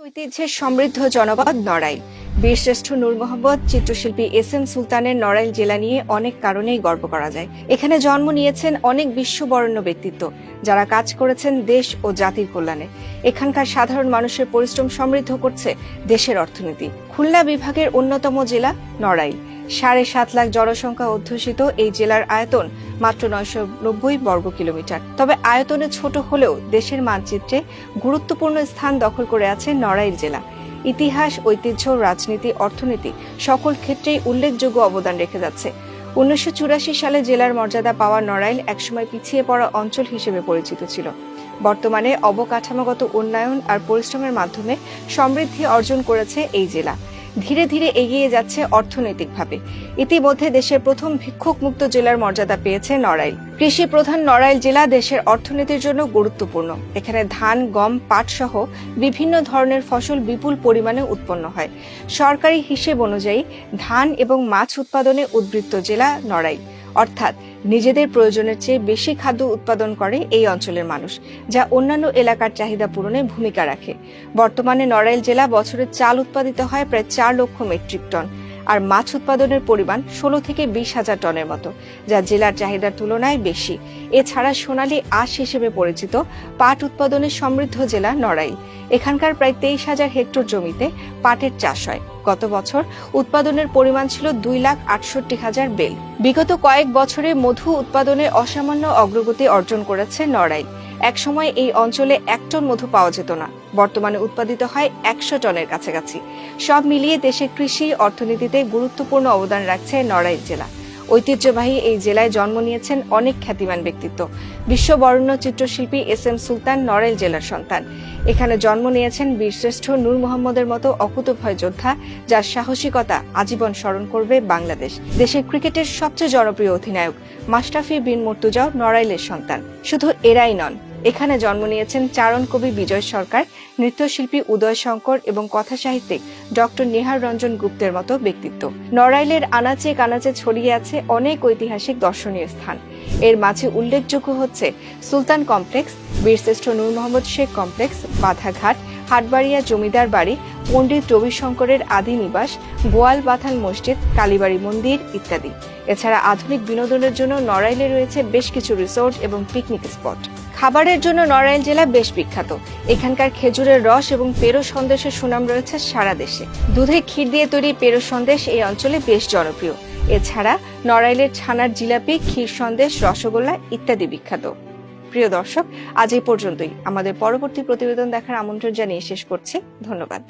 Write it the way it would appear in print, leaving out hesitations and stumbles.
ঐতিহ্যের সমৃদ্ধ জনপদ নড়াইল। বীরশ্রেষ্ঠ নূর মোহাম্মদ চিত্রশিল্পী এস.এম. সুলতানের নড়াইল জেলা নিয়ে অনেক কারণেই গর্ব করা যায়। এখানে জন্ম নিয়েছেন অনেক বিশ্ববরেণ্য ব্যক্তিত্ব, যারা কাজ করেছেন দেশ ও জাতির কল্যাণে। এখানকার সাধারণ মানুষের পরিশ্রম সমৃদ্ধ করছে দেশের অর্থনীতি। খুলনা বিভাগের অন্যতম জেলা নড়াইল। ৭.৫ লাখ জনসংখ্যা অধ্যুষিত এই জেলার আয়তন মাত্র ৯৯০ বর্গ কিলোমিটার। তবে আয়তনে ছোট হলেও দেশের মানচিত্রে গুরুত্বপূর্ণ স্থান দখল করে আছে নড়াইল জেলা। ইতিহাস, ঐতিহ্য, রাজনীতি, অর্থনীতি সকল ক্ষেত্রেই উল্লেখযোগ্য অবদান রেখে যাচ্ছে। ১৯৮৪ সালে জেলার মর্যাদা পাওয়া নড়াইল একসময় পিছিয়ে পড়া অঞ্চল হিসেবে পরিচিত ছিল। বর্তমানে অবকাঠামোগত উন্নয়ন আর পরিশ্রমের মাধ্যমে সমৃদ্ধি অর্জন করেছে এই জেলা। ধীরে ধীরে এগিয়ে যাচ্ছে অর্থনৈতিকভাবে। ইতিমধ্যে দেশের প্রথম ভিক্ষুকমুক্ত জেলার মর্যাদা পেয়েছে নড়াইল। কৃষি প্রধান নড়াইল জেলা দেশের অর্থনীতির জন্য গুরুত্বপূর্ণ। এখানে ধান, গম, পাট সহ বিভিন্ন ধরনের ফসল বিপুল পরিমাণে উৎপন্ন হয়। সরকারি হিসেব অনুযায়ী ধান এবং মাছ উৎপাদনে উদ্বৃত্ত জেলা নড়াইল, অর্থাৎ নিজেদের প্রয়োজনের চেয়ে বেশি খাদ্য উৎপাদন করে এই অঞ্চলের মানুষ, যা অন্যান্য এলাকার চাহিদা পূরণে ভূমিকা রাখে। বর্তমানে নড়াইল জেলা বছরে চাল উৎপাদিত হয় প্রায় ৪ লক্ষ মেট্রিক টন, আর মাছ উৎপাদনের পরিমাণ ১৬ থেকে ২০ হাজার টনের মতো, যা জেলার চাহিদার তুলনায় বেশি। এছাড়া সোনালী আঁশ হিসেবে পরিচিত পাট উৎপাদনে সমৃদ্ধ জেলা নড়াইল। এখানকার প্রায় ২৩,০০০ হেক্টর জমিতে পাটের চাষ হয়। গত বছর উৎপাদনের পরিমাণ ছিল ২,৬৮,০০০ বেল। বিগত কয়েক বছরে মধু উৎপাদনে অসামান্য অগ্রগতি অর্জন করেছে নড়াইল। একসময় এই অঞ্চলে ১ টন মধু পাওয়া যেত না, বর্তমানে উৎপাদিত হয় ১০০ টনের কাছাকাছি। সব মিলিয়ে দেশের কৃষি অর্থনীতিতে গুরুত্বপূর্ণ অবদান রাখছে নড়াইল জেলা। ঐতিহ্যবাহী এই জেলায় জন্ম নিয়েছেন অনেক খ্যাতিমান ব্যক্তিত্ব। বিশ্ববরেণ্য চিত্রশিল্পী এস.এম. সুলতান নড়াইল জেলার সন্তান। এখানে জন্ম নিয়েছেন বীরশ্রেষ্ঠ নূর মোহাম্মদের মতো অকুতোভয় যোদ্ধা, যার সাহসিকতা আজীবন স্মরণ করবে বাংলাদেশ। দেশের ক্রিকেটের সবচেয়ে জনপ্রিয় অধিনায়ক মাশরাফি বিন মুর্তজাও নড়াইলের সন্তান। শুধু এরাই নন, এখানে জন্ম নিয়েছেন চারণ কবি বিজয় সরকার, নৃত্যশিল্পী উদয় শঙ্কর এবং কথা সাহিত্যিক ডক্টর নিহার রঞ্জন গুপ্তের মতো ব্যক্তিত্ব। নড়াইলের আনাচে কানাচে ছড়িয়ে আছে অনেক ঐতিহাসিক দর্শনীয় স্থান। এর মাঝে উল্লেখযোগ্য হচ্ছে সুলতান কমপ্লেক্স, বীরশ্রেষ্ঠ নূর মোহাম্মদ শেখ কমপ্লেক্স, বাধাঘাট, হাটবাড়িয়া জমিদার বাড়ি, পণ্ডিত রবিশঙ্করের আদি নিবাস, গোয়াল বাথাল মসজিদ, কালীবাড়ি মন্দির ইত্যাদি। এছাড়া আধুনিক বিনোদনের জন্য নড়াইলে রয়েছে বেশ কিছু রিসোর্ট এবং পিকনিক স্পট। খাবারের জন্য নড়াইল জেলা বেশ বিখ্যাত। এখানকার খেজুরের রস এবং পেরো সন্দেশের সুনাম রয়েছে সারা দেশে। দুধে ক্ষীর দিয়ে তৈরি পেরো সন্দেশ এই অঞ্চলে বেশ জনপ্রিয়। এছাড়া নড়াইলের ছানার জিলাপি, ক্ষীর সন্দেশ, রসগোল্লা ইত্যাদি বিখ্যাত। প্রিয় দর্শক, আজ এই পর্যন্তই। আমাদের পরবর্তী প্রতিবেদন দেখার আমন্ত্রণ জানিয়ে শেষ করছি। ধন্যবাদ।